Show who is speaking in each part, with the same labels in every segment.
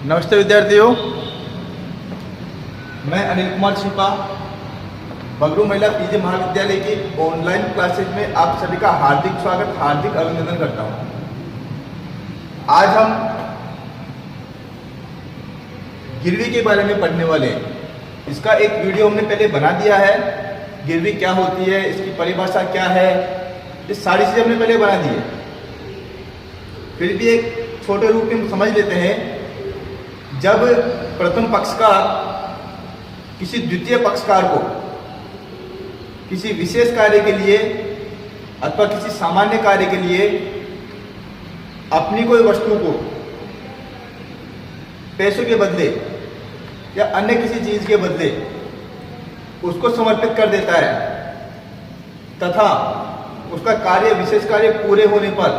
Speaker 1: नमस्ते विद्यार्थियों, मैं अनिल कुमार छिपा बगरू महिला पीजी महाविद्यालय की ऑनलाइन क्लासेज में आप सभी का हार्दिक स्वागत, हार्दिक अभिनंदन करता हूं। आज हम गिरवी के बारे में पढ़ने वाले हैं। इसका एक वीडियो हमने पहले बना दिया है। गिरवी क्या होती है, इसकी परिभाषा क्या है, ये सारी चीजें हमने पहले बना दी है। फिर भी एक छोटे रूप में समझ लेते हैं। जब प्रथम पक्षकार किसी द्वितीय पक्षकार को किसी विशेष कार्य के लिए अथवा किसी सामान्य कार्य के लिए अपनी कोई वस्तु को पैसों के बदले या अन्य किसी चीज के बदले उसको समर्पित कर देता है तथा उसका कार्य, विशेष कार्य पूरे होने पर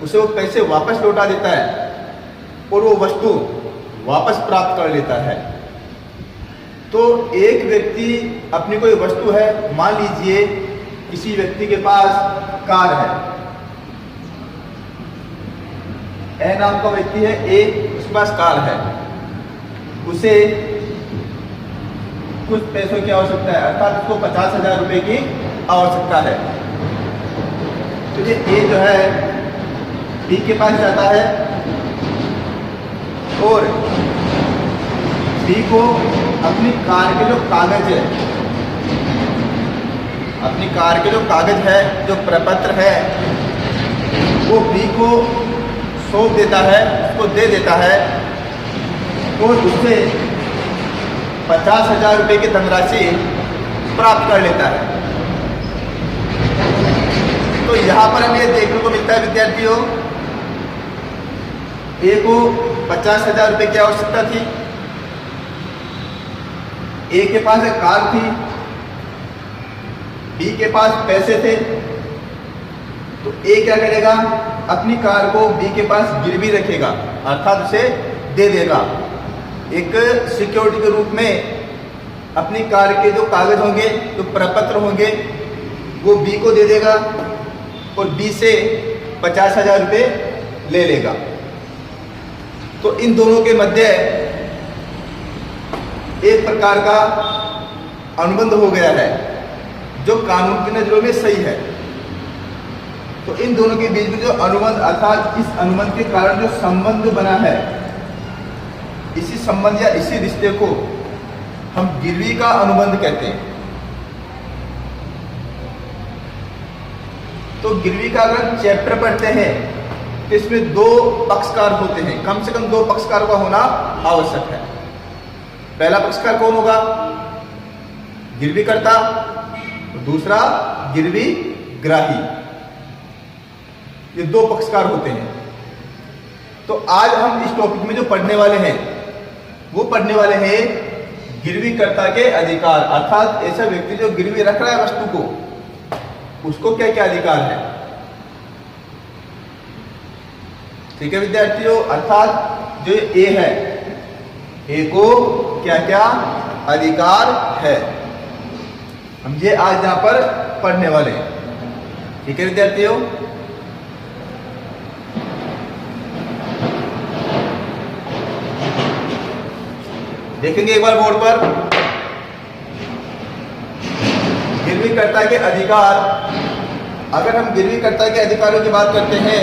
Speaker 1: उसे वो पैसे वापस लौटा देता है और वो वस्तु वापस प्राप्त कर लेता है। तो एक व्यक्ति अपनी कोई वस्तु है, मान लीजिए किसी व्यक्ति के पास कार है, ए नाम का व्यक्ति है, ए उसके पास कार है, उसे कुछ पैसों की आवश्यकता है, अर्थात उसको 50,000 रुपए की आवश्यकता है। तो ये ए जो है बी के पास जाता है और बी को अपनी कार के जो कागज है, अपनी कार के जो कागज है, जो प्रपत्र है, वो बी को सौंप देता है, उसको दे देता है और उससे 50,000 रुपए की धनराशि प्राप्त कर लेता है। तो यहाँ पर हमें देखने को मिलता है विद्यार्थियों, ए को 50,000 रुपए की आवश्यकता थी, ए के पास एक कार थी, बी के पास पैसे थे। तो ए क्या करेगा, अपनी कार को बी के पास गिरवी रखेगा, अर्थात उसे दे देगा। एक सिक्योरिटी के रूप में अपनी कार के जो कागज होंगे, जो प्रपत्र होंगे, वो बी को दे देगा और बी से 50,000 रुपए ले लेगा। तो इन दोनों के मध्य एक प्रकार का अनुबंध हो गया है जो कानून की नजरों में सही है। तो इन दोनों के बीच में जो अनुबंध, अर्थात इस अनुबंध के कारण जो संबंध बना है, इसी संबंध या इसी रिश्ते को हम गिरवी का अनुबंध कहते हैं। तो गिरवी का अगर चैप्टर पढ़ते हैं तो इसमें 2 पक्षकार होते हैं, कम से कम 2 पक्षकार का होना आवश्यक है। पहला पक्षकार कौन होगा, गिरवीकर्ता, और दूसरा गिरवी ग्राही। ये 2 पक्षकार होते हैं। तो आज हम इस टॉपिक में जो पढ़ने वाले हैं वो पढ़ने वाले हैं गिरवीकर्ता के अधिकार, अर्थात ऐसा व्यक्ति जो गिरवी रख रहा है वस्तु को, उसको क्या क्या अधिकार है। ठीक है विद्यार्थियों, अर्थात जो ए है, ए को क्या क्या अधिकार है, हम ये आज यहां पर पढ़ने वाले हैं। ठीक है विद्यार्थियों, देखेंगे एक बार बोर्ड पर गिरवीकर्ता के अधिकार। अगर हम गिरवीकर्ता के अधिकारों की बात करते हैं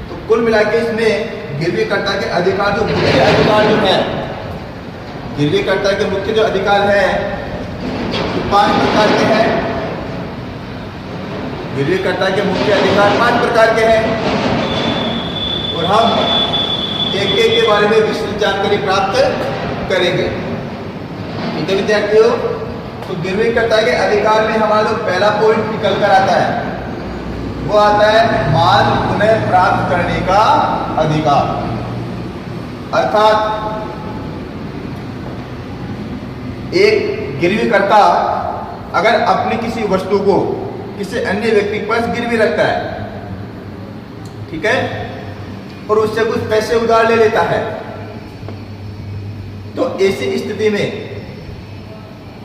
Speaker 1: तो कुल मिलाकर इसमें गिरवीकर्ता के अधिकार, जो मुख्य अधिकार जो है, गिरवीकर्ता के मुख्य जो अधिकार है 5 प्रकार के हैं। गिरवीकर्ता के मुख्य अधिकार 5 प्रकार के हैं और हम एक के बारे में विस्तृत जानकारी प्राप्त करेंगे। ठीक है विद्यार्थियों, तो गिरवीकर्ता के अधिकार में हमारा जो पहला पॉइंट निकल कर आता है वो आता है माल पुनः प्राप्त करने का अधिकार। अर्थात एक गिरवीकर्ता अगर अपनी किसी वस्तु को किसी अन्य व्यक्ति के पास गिरवी रखता है, ठीक है, और उससे कुछ पैसे उधार ले लेता है, तो ऐसी स्थिति में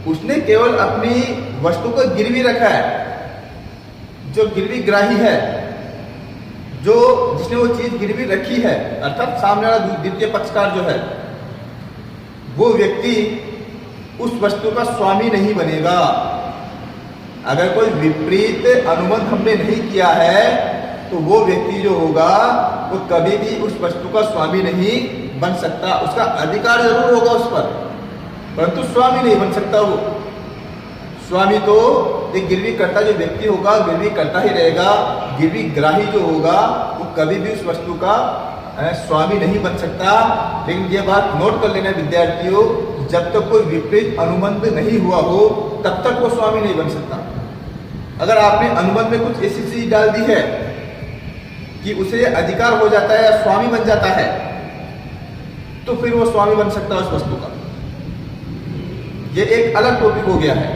Speaker 1: उसने केवल अपनी वस्तु को गिरवी रखा है। जो गिरवी ग्राही है जो जिसने वो चीज गिरवी रखी है, अर्थात सामने वाला द्वितीय पक्षकार जो है, वो व्यक्ति उस वस्तु का स्वामी नहीं बनेगा। अगर कोई विपरीत अनुबंध हमने नहीं किया है तो वो व्यक्ति जो होगा वो कभी भी उस वस्तु का स्वामी नहीं बन सकता। उसका अधिकार जरूर होगा उस पर, परंतु स्वामी नहीं बन सकता। वो स्वामी तो एक गिरवी करता जो व्यक्ति होगा गिरवी करता ही रहेगा। गिरवी ग्राही जो होगा वो कभी भी उस वस्तु का स्वामी नहीं बन सकता। लेकिन ये बात नोट कर लेना विद्यार्थियों, जब तक कोई विपरीत अनुबंध नहीं हुआ हो तब तक वो स्वामी नहीं बन सकता। अगर आपने अनुबंध में कुछ ऐसी चीज डाल दी है कि उसे अधिकार हो जाता है या स्वामी बन जाता है, तो फिर वो स्वामी बन सकता है उस वस्तु का। ये एक अलग टॉपिक हो गया है,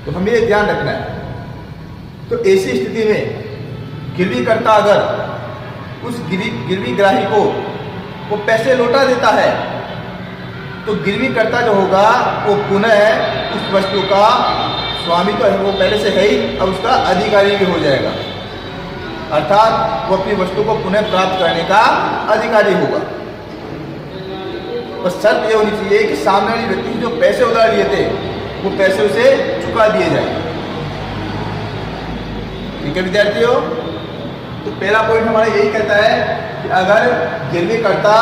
Speaker 1: तो हमें ये ध्यान रखना है। तो ऐसी स्थिति में गिरवी करता अगर उस गिरवी ग्राही को वो पैसे लौटा देता है, तो गिरवी करता जो होगा वो पुनः उस वस्तु का स्वामी तो है, वो पहले से है ही, अब उसका अधिकारी भी हो जाएगा। अर्थात वो अपनी वस्तु को पुनः प्राप्त करने का अधिकारी होगा। बस शर्त ये होनी चाहिए कि सामने वाले व्यक्ति जो पैसे उधार लिए थे वो पैसे उसे चुका दिए जाए। ठीक है विद्यार्थियों, तो पहला पॉइंट हमारा यही कहता है कि अगर गिरवी करता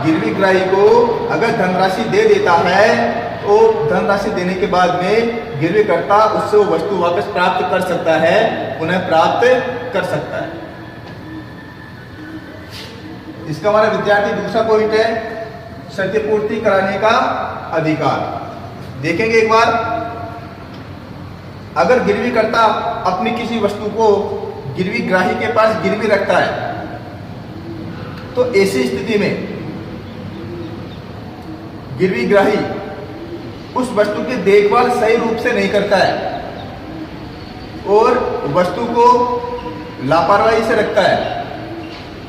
Speaker 1: गिरवी ग्राही को अगर धनराशि दे देता है तो धनराशि देने के बाद में गिरवी करता उससे वो वस्तु वापस प्राप्त कर सकता है, पुनः प्राप्त कर सकता है। इसका हमारा विद्यार्थी दूसरा पॉइंट है क्षतिपूर्ति कराने का अधिकार। देखेंगे एक बार, अगर गिरवी करता अपनी किसी वस्तु को गिरवी ग्राही के पास गिरवी रखता है, तो ऐसी स्थिति में गिरवी ग्राही उस वस्तु की देखभाल सही रूप से नहीं करता है और वस्तु को लापरवाही से रखता है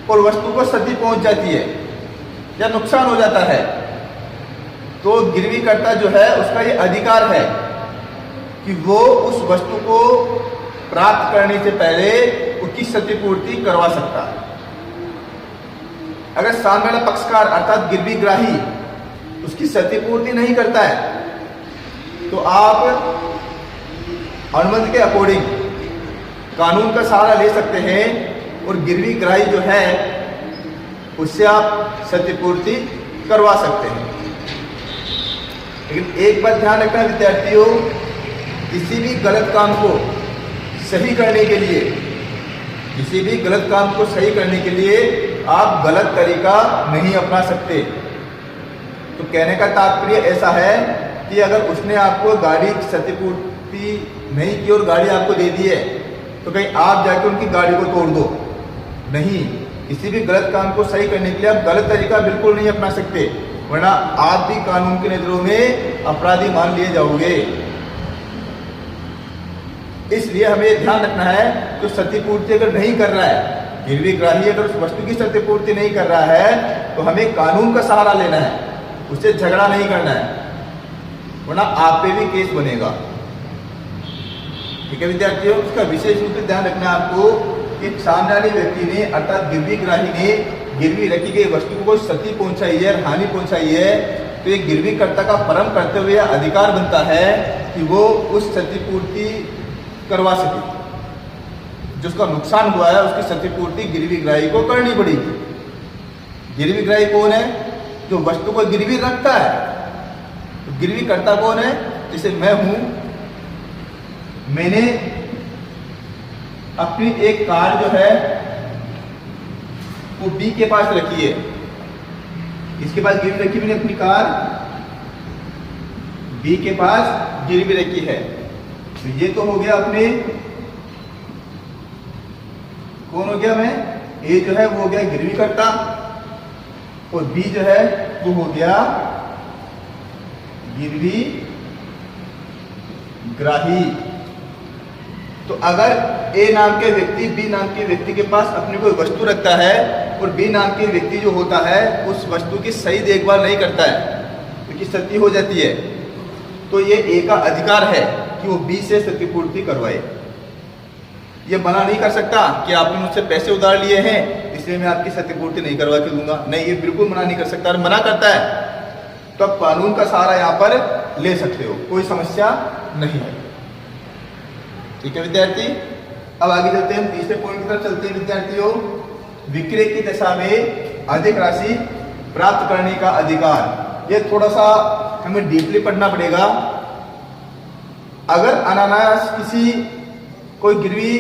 Speaker 1: और वस्तु को क्षति पहुंच जाती है या नुकसान हो जाता है, तो गिरवी करता जो है उसका ये अधिकार है कि वो उस वस्तु को प्राप्त करने से पहले उसकी क्षतिपूर्ति करवा सकता है। अगर सामने वाला पक्षकार अर्थात गिरवी ग्राही उसकी क्षतिपूर्ति नहीं करता है, तो आप अनुबंध के अकॉर्डिंग कानून का सहारा ले सकते हैं और गिरवी ग्राही जो है उससे आप क्षतिपूर्ति करवा सकते हैं। लेकिन एक बात ध्यान रखना विद्यार्थियों, किसी भी गलत काम को सही करने के लिए के लिए आप गलत तरीका नहीं अपना सकते। तो कहने का तात्पर्य ऐसा है कि अगर उसने आपको गाड़ी की क्षतिपूर्ति नहीं की और गाड़ी आपको दे दी है, तो कहीं आप जाके उनकी गाड़ी को तोड़ दो नहीं। किसी भी गलत काम को सही करने के लिए आप गलत तरीका बिल्कुल नहीं अपना सकते, वरना आप भी कानून की नजरों में अपराधी मान लिए जाओगे। इसलिए हमें ध्यान रखना है कि क्षतिपूर्ति अगर नहीं कर रहा है, गिरवी ग्राही अगर उस वस्तु की क्षतिपूर्ति नहीं कर रहा है, तो हमें कानून का सहारा लेना है, उससे झगड़ा नहीं करना है, वरना आप पे भी केस बनेगा। ठीक है विद्यार्थियों, इसका विशेष रूप से ध्यान रखना है आपको कि सामने वाले व्यक्ति ने अर्थात गिरवी ग्राही ने गिरवी रखी गई वस्तु को कोई क्षति पहुंचाई है, हानि पहुंचाई है, तो ये गिरवी कर्ता का परम कर्तव्य अधिकार बनता है कि वो उस क्षतिपूर्ति करवा सके। जिसका नुकसान हुआ है उसकी क्षतिपूर्ति गिरवी ग्राही को करनी पड़ेगी। गिरवी ग्राही कौन है? जो वस्तु को गिरवी रखता है। तो गिरवी कर्ता कौन है? जैसे मैं हूं, मैंने अपनी एक कार जो है वो बी के पास रखी है, इसके पास गिरवी रखी, मैंने अपनी कार बी के पास गिरवी रखी है। तो ये तो हो गया अपने, कौन हो गया? मैं ए जो है वो हो गया गिरवी कर्ता और बी जो है वो हो गया गिरवी ग्राही। तो अगर ए नाम के व्यक्ति बी नाम के व्यक्ति के पास अपनी कोई वस्तु रखता है और बी नाम के व्यक्ति जो होता है उस वस्तु की सही देखभाल नहीं करता है, क्योंकि क्षति हो जाती है, तो ये ए का अधिकार है कि वो बी से क्षतिपूर्ति करवाए। ये मना नहीं कर सकता कि आपने मुझसे पैसे उधार लिए हैं इसलिए मैं आपकी क्षतिपूर्ति नहीं करवा के दूंगा। नहीं, ये बिल्कुल मना नहीं कर सकता। और मना करता है तो आप कानून का सहारा यहाँ पर ले सकते हो, कोई समस्या नहीं है। ठीक है विद्यार्थी, अब आगे चलते हैं, हम तीसरे पॉइंट की तरफ चलते हैं विद्यार्थियों। विक्रय की दशा में अधिक राशि प्राप्त करने का अधिकार। ये थोड़ा सा हमें डीपली पढ़ना पड़ेगा। अगर अनायास किसी कोई गिरवी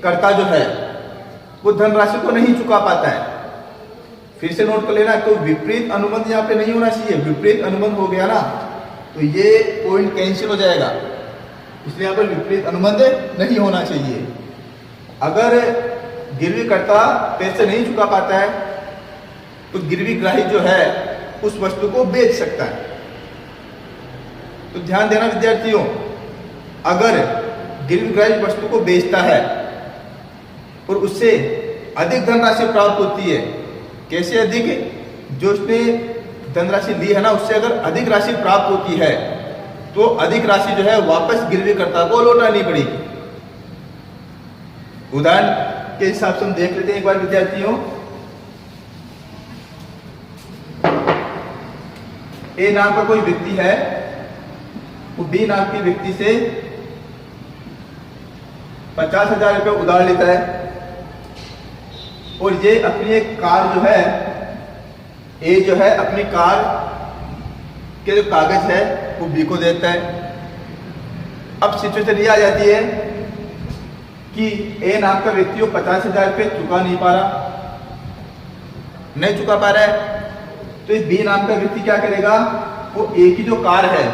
Speaker 1: करता जो है वो धनराशि को नहीं चुका पाता है, फिर से नोट कर लेना, कोई विपरीत अनुबंध यहाँ पे नहीं होना चाहिए। विपरीत अनुबंध हो गया ना तो ये पॉइंट कैंसिल हो जाएगा, इसलिए यहाँ पर विपरीत अनुबंध नहीं होना चाहिए। अगर गिरवी करता पैसे नहीं चुका पाता है तो गिरवी ग्राही जो है उस वस्तु को बेच सकता है। तो ध्यान देना विद्यार्थियों, अगर गिरवी ग्राही वस्तु को बेचता है और उससे अधिक धनराशि प्राप्त होती है, कैसे अधिक? जो उसने धनराशि ली है ना उससे अगर अधिक राशि प्राप्त होती है तो अधिक राशि जो है वापस गिरवीकर्ता को लौटानी पड़ेगी। उदाहरण के हिसाब से हम देख लेते हैं एक बार विद्यार्थियों। ए नाम का कोई व्यक्ति है, वो बी नाम के व्यक्ति से 50,000 रुपये उधार लेता है और ये अपनी एक कार जो है, ए जो है अपनी कार के जो कागज है वो बी को देता है। अब सिचुएशन ये आ जाती है कि ए नाम का व्यक्ति वो 50,000 रुपये चुका नहीं पा रहा है, तो इस बी नाम का व्यक्ति क्या करेगा, वो ए की जो कार है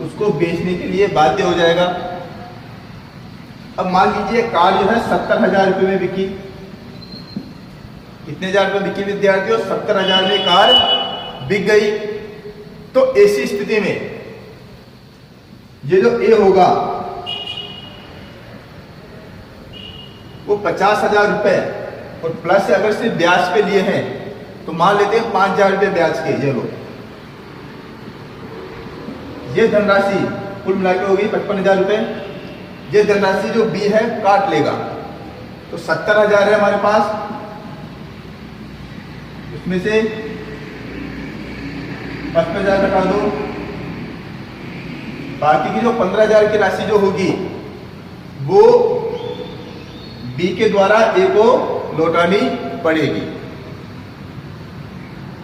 Speaker 1: उसको बेचने के लिए बाध्य हो जाएगा। अब मान लीजिए कार जो है 70,000 रुपये में बिकी। कितने हजार रुपये बिकी विद्यार्थियों? 70,000 में कार बिक गई। तो ऐसी स्थिति में ये जो ए होगा वो 50,000 रुपये और प्लस अगर सिर्फ ब्याज पे लिए हैं तो मान लेते हैं 5,000 रुपये ब्याज के। ये लो, ये धनराशि कुल मिलाकर होगी 55,000 रुपये। ये धनराशि जो बी है काट लेगा, तो 70,000 है हमारे पास, उसमें से 55,000 घटा दो, बाकी की जो 15,000 की राशि जो होगी वो बी के द्वारा ए को लौटानी पड़ेगी।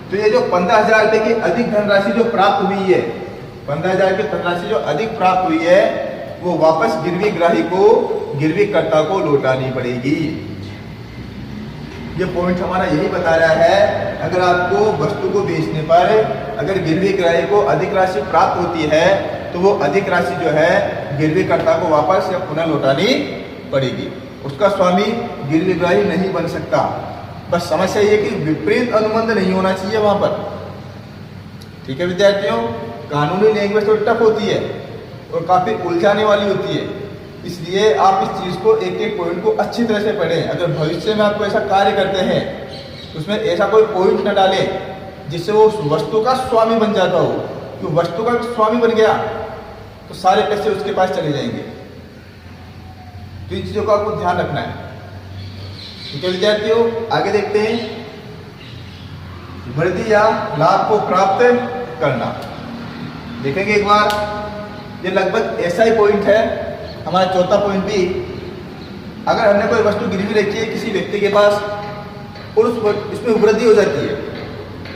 Speaker 1: तो ये जो 15,000 रुपये की अधिक धनराशि जो प्राप्त हुई है, 15,000 की धनराशि जो अधिक प्राप्त हुई है वो वापस गिरवी ग्राही को, गिरवीकर्ता को लौटानी पड़ेगी। ये पॉइंट हमारा यही बता रहा है, अगर आपको वस्तु को बेचने पर अगर गिरवी ग्राही को अधिक राशि प्राप्त होती है तो वो अधिक राशि जो है गिरवीकर्ता को वापस या पुनः लौटानी पड़ेगी। उसका स्वामी गिरवी ग्राही नहीं बन सकता। बस समस्या ये कि विपरीत अनुबंध नहीं होना चाहिए वहां पर। ठीक है विद्यार्थियों, कानूनी लैंग्वेज तो टफ होती है और काफी उलझाने वाली होती है, इसलिए आप इस चीज को एक एक पॉइंट को अच्छी तरह से पढ़ें। अगर भविष्य में आपको ऐसा कार्य करते हैं तो उसमें ऐसा कोई पॉइंट न डालें जिससे वो वस्तु का स्वामी बन जाता हो। तो वस्तु का स्वामी बन गया तो सारे पैसे उसके पास चले जाएंगे। तो इन चीजों का आपको ध्यान रखना है। ठीक है विद्यार्थियों, आगे देखते हैं। वृद्धि या लाभ को प्राप्त करना देखेंगे एक बार। ये लगभग ऐसा ही पॉइंट है हमारा चौथा पॉइंट भी। अगर हमने कोई वस्तु गिरवी रखी है किसी व्यक्ति के पास और उसमें वृद्धि हो जाती है,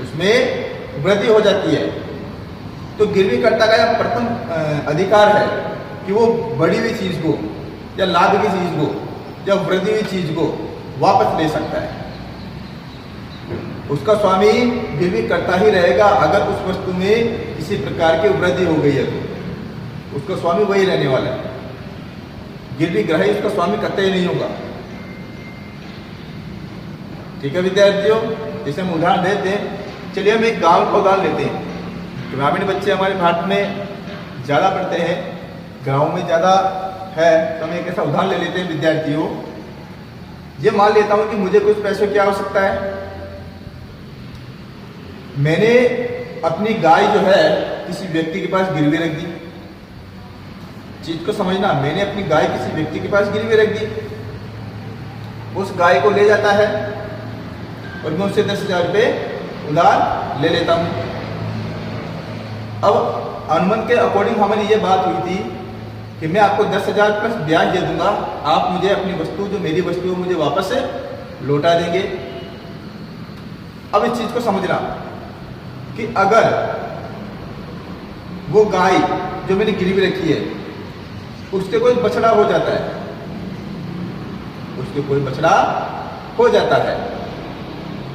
Speaker 1: उसमें वृद्धि हो जाती है, तो गिरवीकर्ता का यह प्रथम अधिकार है कि वो बढ़ी हुई चीज को या लाभ की चीज को या वृद्धि हुई चीज को वापस ले सकता है। उसका स्वामी गिरवीकर्ता ही रहेगा। अगर उस वस्तु में किसी प्रकार की वृद्धि हो गई है तो उसका स्वामी वही रहने वाला है। गिरवी ग्राही उसका स्वामी कतई नहीं होगा। ठीक है विद्यार्थियों, जैसे हम उदाहरण देते हैं, चलिए हम एक गांव का उदाहरण लेते हैं। ग्रामीण बच्चे हमारे भारत में ज़्यादा पढ़ते हैं, गांव में ज़्यादा है, तो हम एक ऐसा उदाहरण ले लेते हैं विद्यार्थियों। ये मान लेता हूं कि मुझे कुछ पैसों की आवश्यकता है। मैंने अपनी गाय जो है किसी व्यक्ति के पास गिरवी रख दी। चीज को समझना, मैंने अपनी गाय किसी व्यक्ति के पास गिरवी रख दी। उस गाय को ले जाता है और मैं उससे 10,000 रुपये उधार ले लेता हूँ। अब अनुमान के अकॉर्डिंग हमारी ये बात हुई थी कि मैं आपको 10,000 प्लस ब्याज दे दूंगा, आप मुझे अपनी वस्तु, जो मेरी वस्तु है, मुझे वापस लौटा देंगे। अब इस चीज को समझना कि अगर वो गाय जो मैंने गिरवी रखी है उससे कोई बछड़ा हो जाता है, उसके कोई बछड़ा हो जाता है,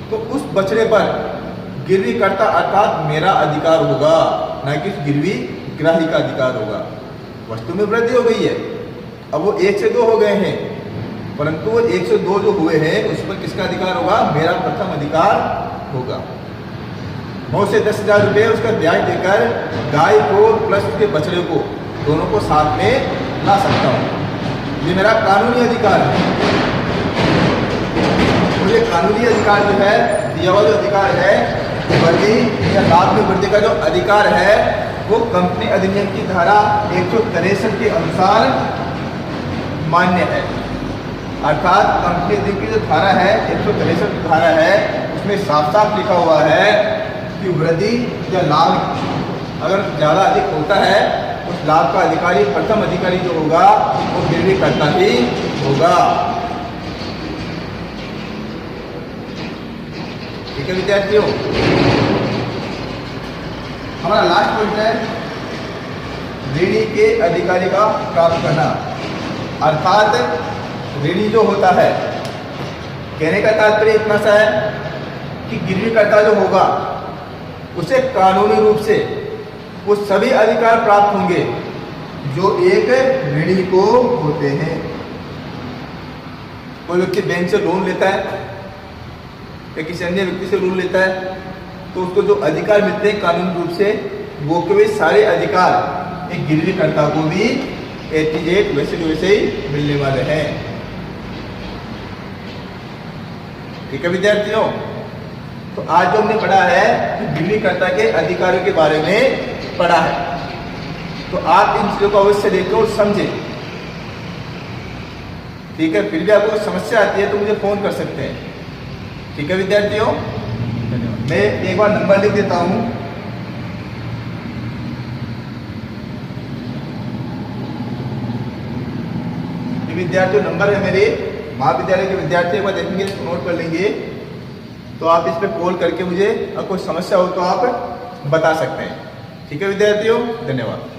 Speaker 1: तो उस बछड़े पर गिरवी करता अर्थात मेरा अधिकार होगा, ना कि उस गिरवी ग्राही का अधिकार होगा। वस्तु में वृद्धि हो गई है, अब वो 1 से 2 हो गए हैं, परंतु वो 1 से 2 जो हुए हैं उस पर किसका अधिकार होगा? मेरा प्रथम अधिकार होगा। मैं उसे 10,000 रुपये उसका ब्याज देकर गाय को प्लस उसके बछड़े को दोनों को साथ में ला सकता हूँ। ये मेरा कानूनी अधिकार है। मुझे कानूनी अधिकार जो है, दिया हुआ जो अधिकार है, वृद्धि या लाभ में वृद्धि का जो अधिकार है वो कंपनी अधिनियम की धारा 163 के अनुसार मान्य है। अर्थात कंपनी अधिनियम की जो धारा है, 163 की धारा है, उसमें साफ साफ लिखा हुआ है कि वृद्धि या लाभ अगर ज़्यादा अधिक होता है, उस लाभ का अधिकारी, प्रथम अधिकारी जो होगा वो गिरवी करता ही होगा। ठीक है विद्यार्थियों, हमारा लास्ट पॉइंट है ऋणी के अधिकारी का प्राप्त करना। अर्थात ऋणी जो होता है, कहने का तात्पर्य इतना सा है कि गिरवीकर्ता जो होगा उसे कानूनी रूप से वो सभी अधिकार प्राप्त होंगे जो एक ऋणी को होते हैं। कोई व्यक्ति बैंक से लोन लेता है या किसी अन्य व्यक्ति से लोन लेता है तो उसको जो अधिकार मिलते हैं कानूनी रूप से, वो के सारे अधिकार एक गिरवीकर्ता को भी एटीजेट वैसे के वैसे ही मिलने वाले हैं। ठीक है विद्यार्थियों, तो आज जो हमने पढ़ा है कि गिरवीकर्ता के अधिकारों के बारे में पढ़ा है, तो आप इन चीजों को अवश्य देखें और समझें। ठीक है, फिर भी आपको समस्या आती है तो मुझे फोन कर सकते हैं। ठीक है विद्यार्थियों, मैं एक बार नंबर लिख देता हूं। ये विद्यार्थियों नंबर है मेरे महाविद्यालय के विद्यार्थी, एक बार देखेंगे, इसको नोट कर लेंगे, तो आप इस पर कॉल करके मुझे अगर कोई समस्या हो तो आप बता सकते हैं। ठीक है विद्यार्थियों, धन्यवाद।